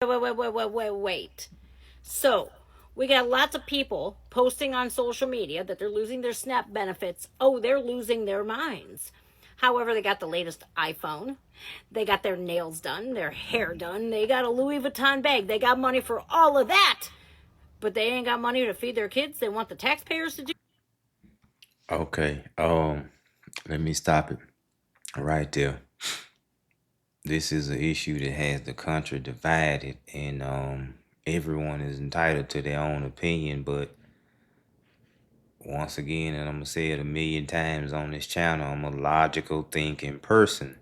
Wait. So, we got lots of people posting on social media that they're losing their SNAP benefits. Oh, they're losing their minds. However, they got the latest iPhone. They got their nails done, their hair done. They got a Louis Vuitton bag. They got money for all of that. But they ain't got money to feed their kids. They want the taxpayers to do. Okay. Let me stop it right there. This is an issue that has the country divided, and everyone is entitled to their own opinion. But once again, and I'm gonna say it a million times on this channel, I'm a logical thinking person,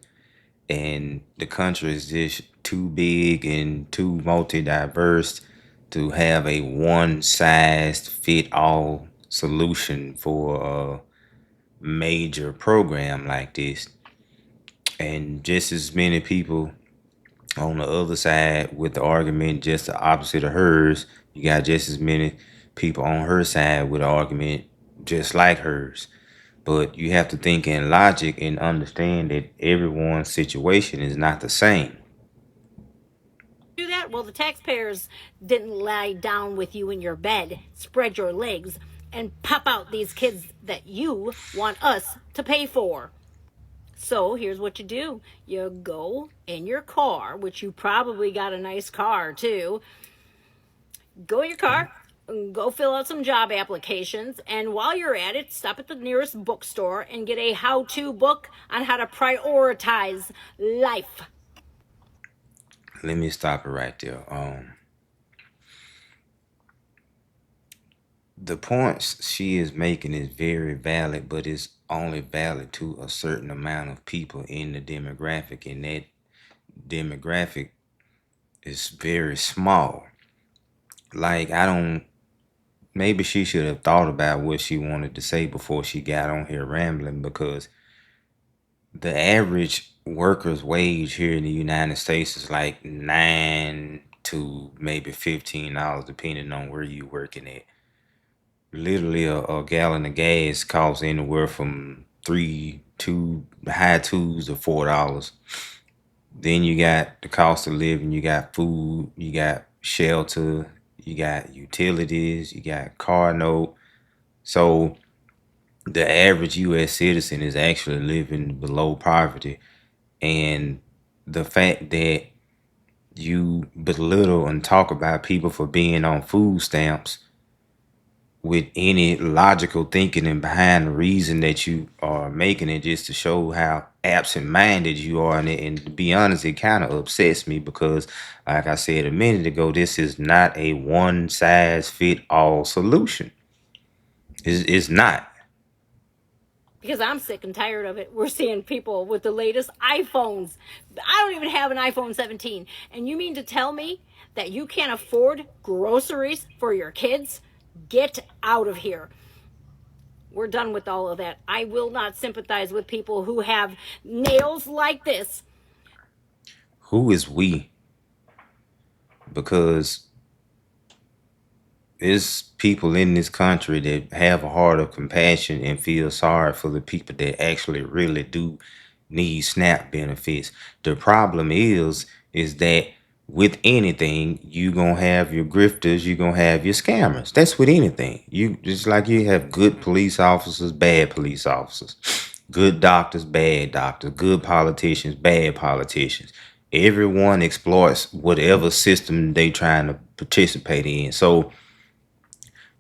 and the country is just too big and too multi-diverse to have a one-size-fit-all solution for a major program like this. And just as many people on the other side with the argument just the opposite of hers, you got just as many people on her side with an argument just like hers. But you have to think in logic and understand that everyone's situation is not the same. Do that? Well, the taxpayers didn't lie down with you in your bed, spread your legs, and pop out these kids that you want us to pay for. So here's what you do: you go in your car, which you probably got a nice car too. Go in your car, go fill out some job applications, and while you're at it, stop at the nearest bookstore and get a how to book on how to prioritize life. Let me stop it right there. The points she is making is very valid, but it's only valid to a certain amount of people in the demographic, and that demographic is very small. Like, I don't, maybe she should have thought about what she wanted to say before she got on here rambling, because the average worker's wage here in the United States is like 9 to maybe $15, depending on where you working at. Literally, a gallon of gas costs anywhere from high twos to $4. Then you got the cost of living, you got food, you got shelter, you got utilities, you got car note. So the average US citizen is actually living below poverty. And the fact that you belittle and talk about people for being on food stamps with any logical thinking and behind the reason that you are making it, just to show how absent-minded you are. And to be honest, it kind of upsets me because, like I said a minute ago, this is not a one-size-fit-all solution. It's not. Because I'm sick and tired of it. We're seeing people with the latest iPhones. I don't even have an iPhone 17. And you mean to tell me that you can't afford groceries for your kids? Get out of here. We're done with all of that. I will not sympathize with people who have nails like this. Who is we? Because there's people in this country that have a heart of compassion and feel sorry for the people that actually really do need SNAP benefits. The problem is that with anything, you gonna have your grifters, you gonna have your scammers. That's with anything. You just like you have good police officers, bad police officers, good doctors, bad doctors, good politicians, bad politicians. Everyone exploits whatever system they trying to participate in. So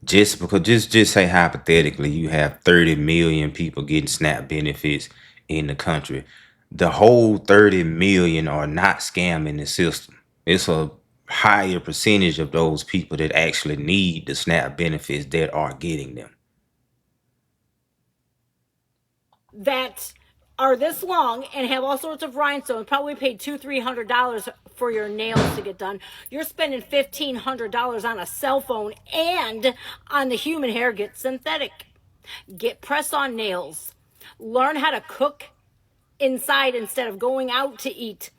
just say hypothetically you have 30 million people getting SNAP benefits in the country. The whole 30 million are not scamming the system. It's a higher percentage of those people that actually need the SNAP benefits that are getting them. That are this long and have all sorts of rhinestones, probably paid $200-300 for your nails to get done. You're spending $1,500 on a cell phone and on the human hair. Get synthetic. Get press on nails. Learn how to cook inside instead of going out to eat.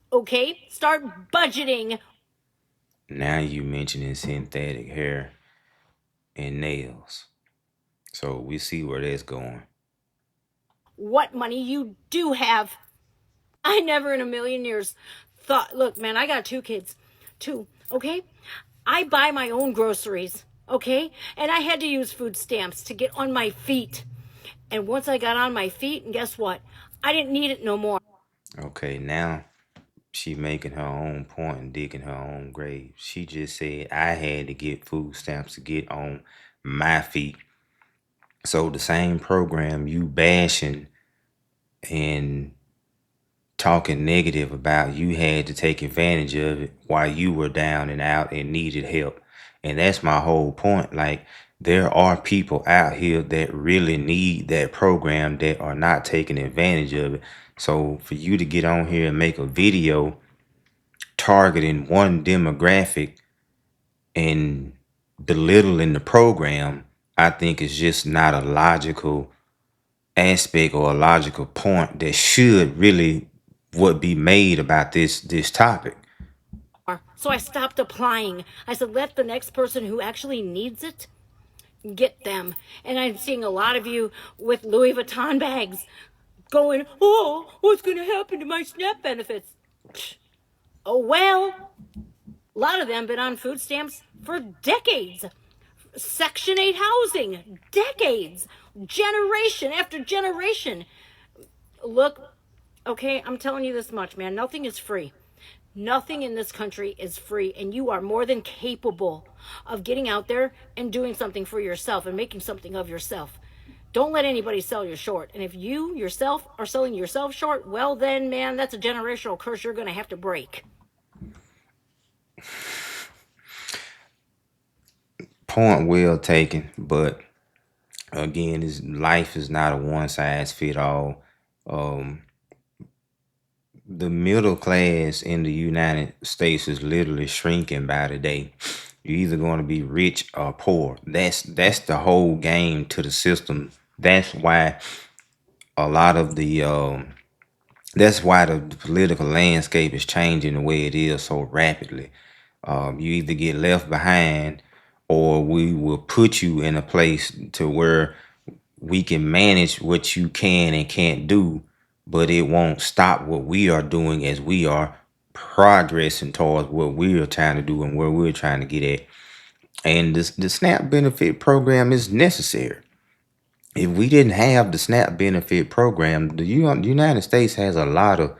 Okay? Start budgeting Now you mentioning synthetic hair and nails. So we see where that's going. what money you do have. I never in a million years thought, look, man, I got two kids. too, okay? I buy my own groceries, okay? And I had to use food stamps to get on my feet. And once I got on my feet, and guess what? I didn't need it no more. Okay, now she making her own point and digging her own grave. She just said I had to get food stamps to get on my feet. So the same program you bashing and talking negative about, you had to take advantage of it while you were down and out and needed help. And that's my whole point. Like, there are people out here that really need that program that are not taking advantage of it. So for you to get on here and make a video targeting one demographic and belittling the program, I think is just not a logical aspect or a logical point that should really what be made about this topic. So I stopped applying. I said, let the next person who actually needs it get them. And I'm seeing a lot of you with Louis Vuitton bags going, oh, what's going to happen to my SNAP benefits? Oh, well, a lot of them been on food stamps for decades. Section 8 housing, decades, generation after generation. Look, okay, I'm telling you this much, man. Nothing is free. Nothing in this country is free, and you are more than capable of getting out there and doing something for yourself and making something of yourself. Don't let anybody sell you short. And if you yourself are selling yourself short, well, then, man, that's a generational curse you're going to have to break. Point well taken, but again, this life is not a one size fit all. Um, the middle class in the United States is literally shrinking by the day. You're either going to be rich or poor. That's the whole game to the system. That's why a lot of the that's why the political landscape is changing the way it is so rapidly. You either get left behind, or we will put you in a place to where we can manage what you can and can't do, but it won't stop what we are doing as we are progressing towards what we are trying to do and where we're trying to get at. And this the SNAP benefit program is necessary. If we didn't have the SNAP benefit program, the United States has a lot of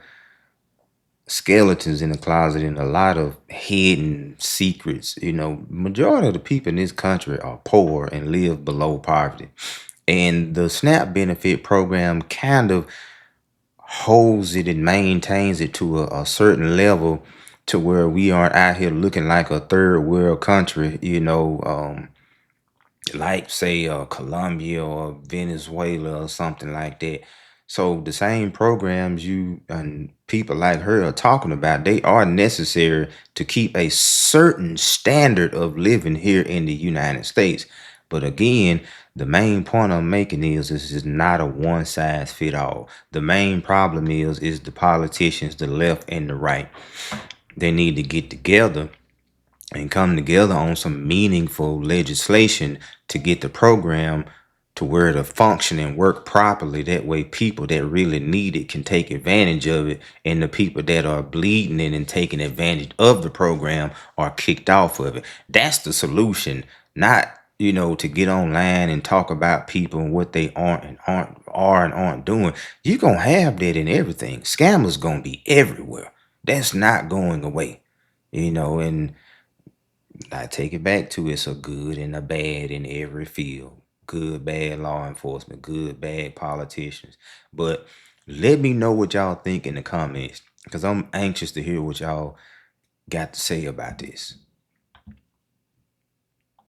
skeletons in the closet and a lot of hidden secrets. Majority of the people in this country are poor and live below poverty. And the SNAP benefit program kind of holds it and maintains it to a certain level to where we aren't out here looking like a third world country, like say Colombia or Venezuela or something like that. So the same programs you and people like her are talking about, they are necessary to keep a certain standard of living here in the United States. But again, the main point I'm making is this is not a one size fit all. The main problem is the politicians, the left and the right. They need to get together and come together on some meaningful legislation to get the program to where to function and work properly. That way people that really need it can take advantage of it, and the people that are bleeding it and taking advantage of the program are kicked off of it. That's the solution, not to get online and talk about people and what they aren't doing. You're gonna have that in everything. Scammers gonna be everywhere. That's not going away. And I take it back to it's a good and a bad in every field. Good, bad law enforcement, good, bad politicians. But let me know what y'all think in the comments, because I'm anxious to hear what y'all got to say about this.